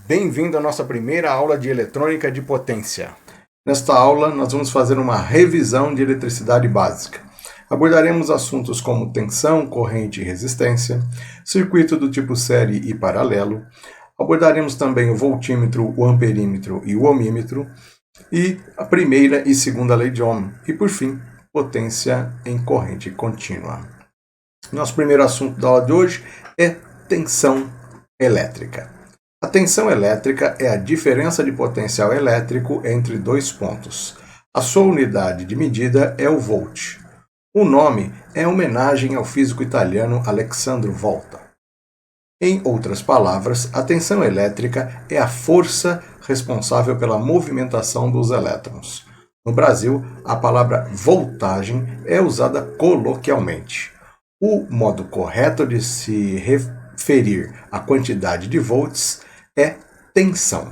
Bem-vindo à nossa primeira aula de eletrônica de potência. Nesta aula, nós vamos fazer uma revisão de eletricidade básica. Abordaremos assuntos como tensão, corrente e resistência, circuito do tipo série e paralelo. Abordaremos também o voltímetro, o amperímetro e o ohmímetro, e a primeira e segunda lei de Ohm, e por fim, potência em corrente contínua. Nosso primeiro assunto da aula de hoje é tensão elétrica. A tensão elétrica é a diferença de potencial elétrico entre dois pontos. A sua unidade de medida é o volt. O nome é homenagem ao físico italiano Alessandro Volta. Em outras palavras, a tensão elétrica é a força responsável pela movimentação dos elétrons. No Brasil, a palavra voltagem é usada coloquialmente. O modo correto de se referir à quantidade de volts é tensão.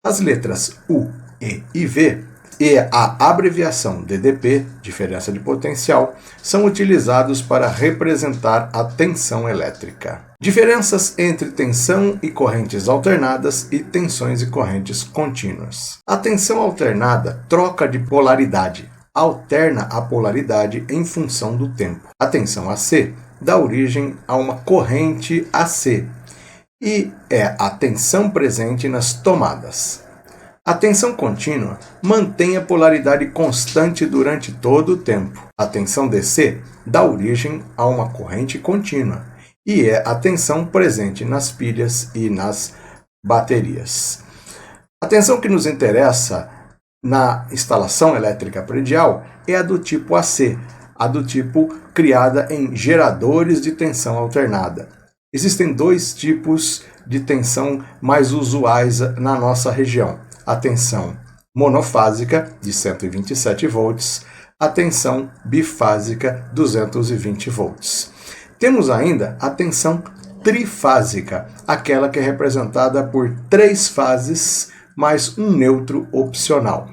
As letras U, E e V e a abreviação DDP, diferença de potencial, são utilizados para representar a tensão elétrica. Diferenças entre tensão e correntes alternadas e tensões e correntes contínuas. A tensão alternada troca de polaridade, alterna a polaridade em função do tempo. A tensão AC dá origem a uma corrente AC, e é a tensão presente nas tomadas. A tensão contínua mantém a polaridade constante durante todo o tempo. A tensão DC dá origem a uma corrente contínua e é a tensão presente nas pilhas e nas baterias. A tensão que nos interessa na instalação elétrica predial é a do tipo AC, a do tipo criada em geradores de tensão alternada. Existem dois tipos de tensão mais usuais na nossa região. A tensão monofásica, de 127 volts, a tensão bifásica, 220 volts. Temos ainda a tensão trifásica, aquela que é representada por 3 fases mais um neutro opcional.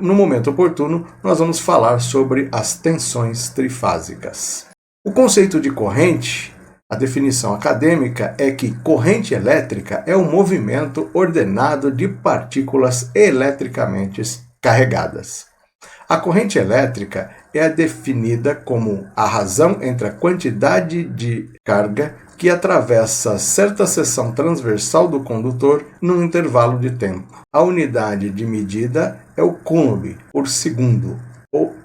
No momento oportuno, nós vamos falar sobre as tensões trifásicas. O conceito de corrente, a definição acadêmica é que corrente elétrica é um movimento ordenado de partículas eletricamente carregadas. A corrente elétrica é definida como a razão entre a quantidade de carga que atravessa certa seção transversal do condutor num intervalo de tempo. A unidade de medida é o coulomb por segundo,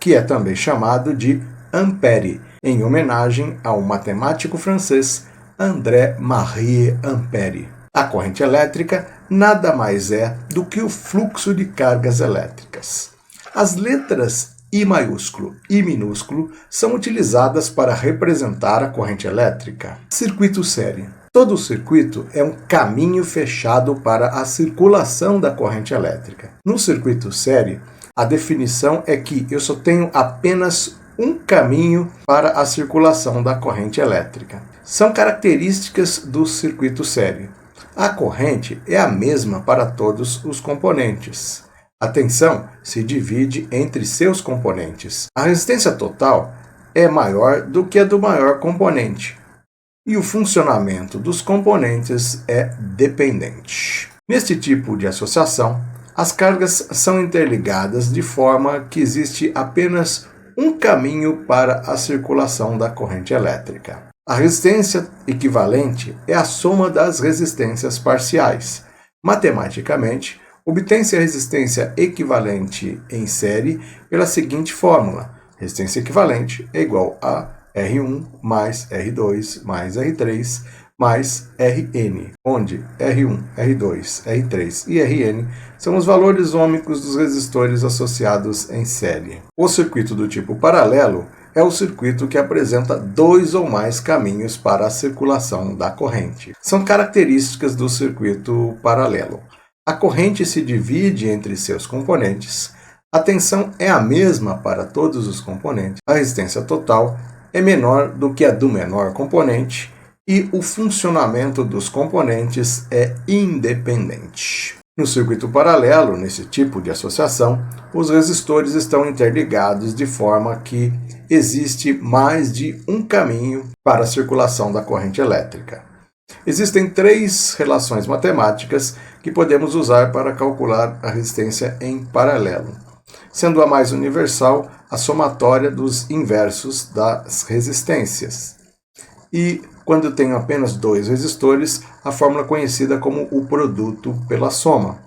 que é também chamado de ampere, em homenagem ao matemático francês André-Marie Ampère. A corrente elétrica nada mais é do que o fluxo de cargas elétricas. As letras I maiúsculo e minúsculo são utilizadas para representar a corrente elétrica. Circuito série. Todo circuito é um caminho fechado para a circulação da corrente elétrica. No circuito série, a definição é que eu só tenho apenas um caminho para a circulação da corrente elétrica. São características do circuito série. A corrente é a mesma para todos os componentes. A tensão se divide entre seus componentes. A resistência total é maior do que a do maior componente. E o funcionamento dos componentes é dependente. Neste tipo de associação, as cargas são interligadas de forma que existe apenas um caminho para a circulação da corrente elétrica. A resistência equivalente é a soma das resistências parciais. Matematicamente, obtém-se a resistência equivalente em série pela seguinte fórmula: resistência equivalente é igual a R1 mais R2 mais R3 mais Rn, onde R1, R2, R3 e Rn são os valores ôhmicos dos resistores associados em série. O circuito do tipo paralelo é o circuito que apresenta 2 ou mais caminhos para a circulação da corrente. São características do circuito paralelo. A corrente se divide entre seus componentes, a tensão é a mesma para todos os componentes, a resistência total é menor do que a do menor componente, e o funcionamento dos componentes é independente. No circuito paralelo, nesse tipo de associação, os resistores estão interligados de forma que existe mais de um caminho para a circulação da corrente elétrica. Existem 3 relações matemáticas que podemos usar para calcular a resistência em paralelo, sendo a mais universal a somatória dos inversos das resistências. E, quando tenho apenas 2 resistores, a fórmula conhecida como o produto pela soma.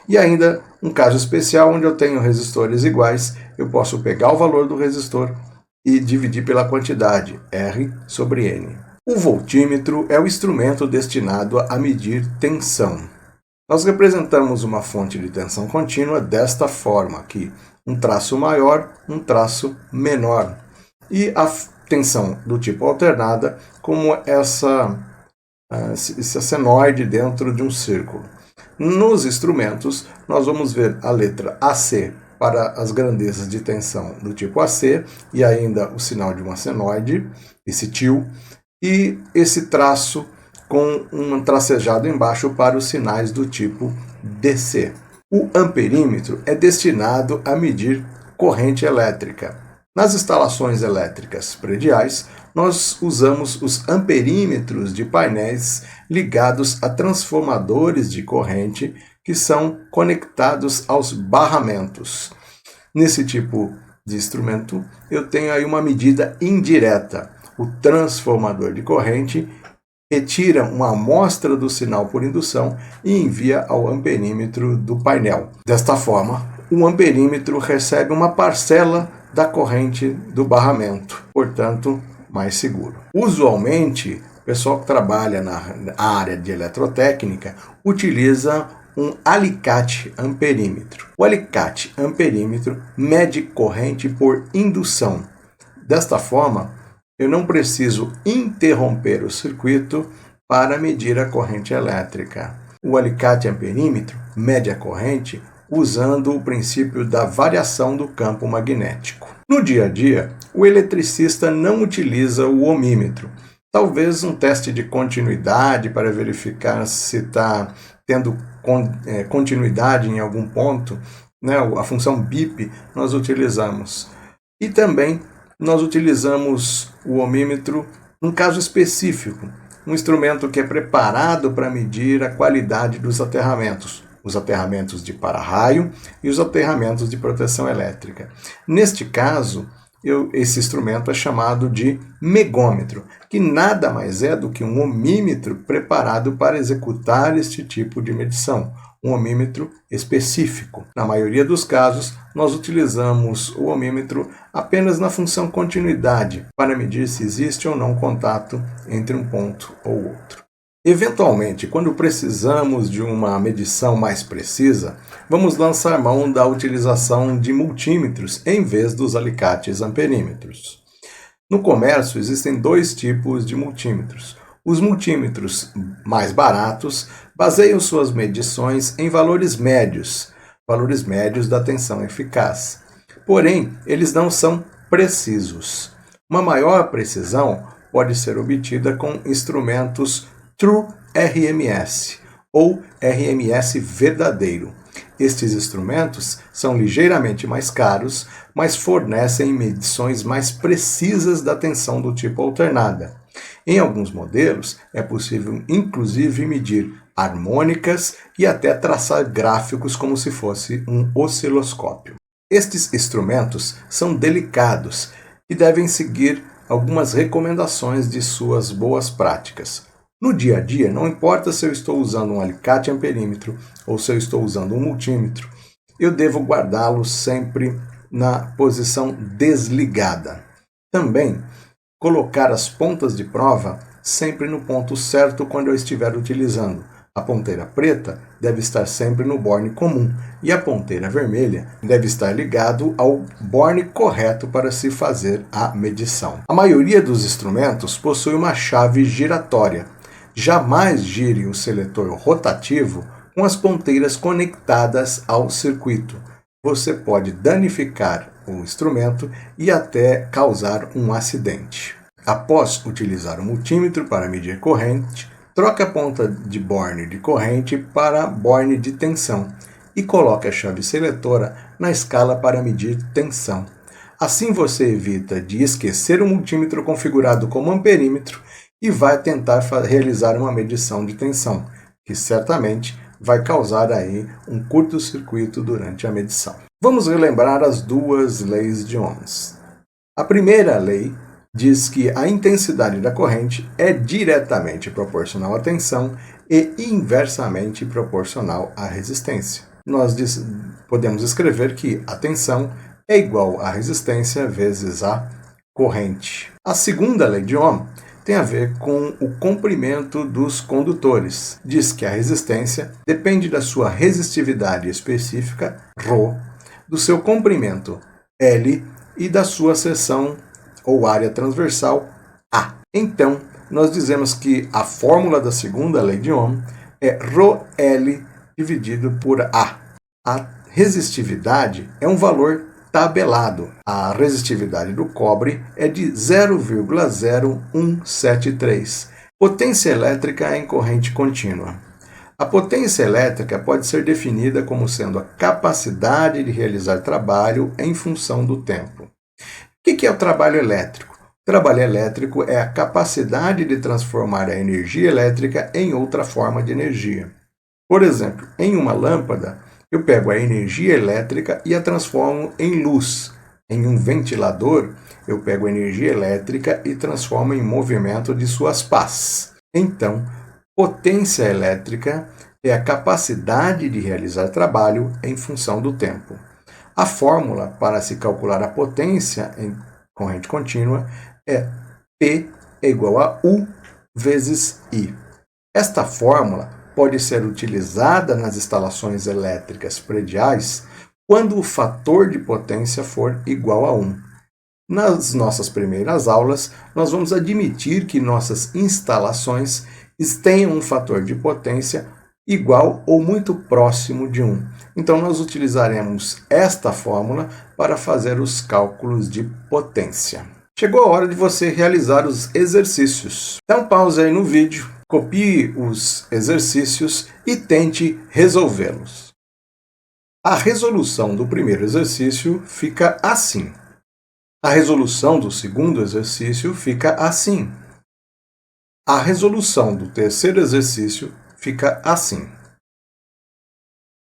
E ainda, um caso especial onde eu tenho resistores iguais, eu posso pegar o valor do resistor e dividir pela quantidade, R sobre N. O voltímetro é o instrumento destinado a medir tensão. Nós representamos uma fonte de tensão contínua desta forma aqui, um traço maior, um traço menor. E a tensão do tipo alternada como esse senoide dentro de um círculo. Nos instrumentos, nós vamos ver a letra AC para as grandezas de tensão do tipo AC e ainda o sinal de uma senoide, esse tio, e esse traço com um tracejado embaixo para os sinais do tipo DC. O amperímetro é destinado a medir corrente elétrica. Nas instalações elétricas prediais, nós usamos os amperímetros de painéis ligados a transformadores de corrente que são conectados aos barramentos. Nesse tipo de instrumento, eu tenho aí uma medida indireta. O transformador de corrente retira uma amostra do sinal por indução e envia ao amperímetro do painel. Desta forma, o amperímetro recebe uma parcela da corrente do barramento, portanto, mais seguro. Usualmente, o pessoal que trabalha na área de eletrotécnica utiliza um alicate amperímetro. O alicate amperímetro mede corrente por indução. Desta forma, eu não preciso interromper o circuito para medir a corrente elétrica. O alicate amperímetro mede a corrente usando o princípio da variação do campo magnético. No dia a dia, o eletricista não utiliza o ohmímetro. Talvez um teste de continuidade para verificar se está tendo continuidade em algum ponto, né? A função BIP nós utilizamos. E também nós utilizamos o ohmímetro num caso específico, um instrumento que é preparado para medir a qualidade dos aterramentos, os aterramentos de para-raio e os aterramentos de proteção elétrica. Neste caso, esse instrumento é chamado de megômetro, que nada mais é do que um ohmímetro preparado para executar este tipo de medição, um ohmímetro específico. Na maioria dos casos, nós utilizamos o ohmímetro apenas na função continuidade, para medir se existe ou não contato entre um ponto ou outro. Eventualmente, quando precisamos de uma medição mais precisa, vamos lançar mão da utilização de multímetros em vez dos alicates amperímetros. No comércio, existem 2 tipos de multímetros. Os multímetros mais baratos baseiam suas medições em valores médios da tensão eficaz. Porém, eles não são precisos. Uma maior precisão pode ser obtida com instrumentos True RMS ou RMS verdadeiro. Estes instrumentos são ligeiramente mais caros, mas fornecem medições mais precisas da tensão do tipo alternada. Em alguns modelos, é possível inclusive medir harmônicas e até traçar gráficos como se fosse um osciloscópio. Estes instrumentos são delicados e devem seguir algumas recomendações de suas boas práticas. No dia a dia, não importa se eu estou usando um alicate amperímetro ou se eu estou usando um multímetro, eu devo guardá-lo sempre na posição desligada. Também, colocar as pontas de prova sempre no ponto certo quando eu estiver utilizando. A ponteira preta deve estar sempre no borne comum e a ponteira vermelha deve estar ligado ao borne correto para se fazer a medição. A maioria dos instrumentos possui uma chave giratória. Jamais gire o seletor rotativo com as ponteiras conectadas ao circuito. Você pode danificar o instrumento e até causar um acidente. Após utilizar o multímetro para medir corrente, troque a ponta de borne de corrente para borne de tensão e coloque a chave seletora na escala para medir tensão. Assim você evita de esquecer o multímetro configurado como amperímetro e vai tentar realizar uma medição de tensão, que certamente vai causar aí um curto-circuito durante a medição. Vamos relembrar as duas leis de Ohms. A primeira lei diz que a intensidade da corrente é diretamente proporcional à tensão e inversamente proporcional à resistência. Nós podemos escrever que a tensão é igual à resistência vezes a corrente. A segunda lei de Ohm tem a ver com o comprimento dos condutores. Diz que a resistência depende da sua resistividade específica, ρ, do seu comprimento, L, e da sua seção ou área transversal, A. Então, nós dizemos que a fórmula da segunda lei de Ohm é ρL dividido por A. A resistividade é um valor tabelado. A resistividade do cobre é de 0,0173. Potência elétrica em corrente contínua. A potência elétrica pode ser definida como sendo a capacidade de realizar trabalho em função do tempo. O que é o trabalho elétrico? O trabalho elétrico é a capacidade de transformar a energia elétrica em outra forma de energia. Por exemplo, em uma lâmpada, eu pego a energia elétrica e a transformo em luz. Em um ventilador, eu pego a energia elétrica e transformo em movimento de suas pás. Então, potência elétrica é a capacidade de realizar trabalho em função do tempo. A fórmula para se calcular a potência em corrente contínua é P é igual a U vezes I. Esta fórmula pode ser utilizada nas instalações elétricas prediais quando o fator de potência for igual a 1. Nas nossas primeiras aulas, nós vamos admitir que nossas instalações tenham um fator de potência igual ou muito próximo de 1. Então, nós utilizaremos esta fórmula para fazer os cálculos de potência. Chegou a hora de você realizar os exercícios. Dá um pause aí no vídeo, copie os exercícios e tente resolvê-los. A resolução do primeiro exercício fica assim. A resolução do segundo exercício fica assim. A resolução do terceiro exercício fica assim.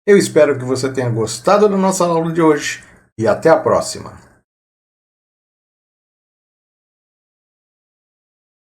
Eu espero que você tenha gostado da nossa aula de hoje e até a próxima!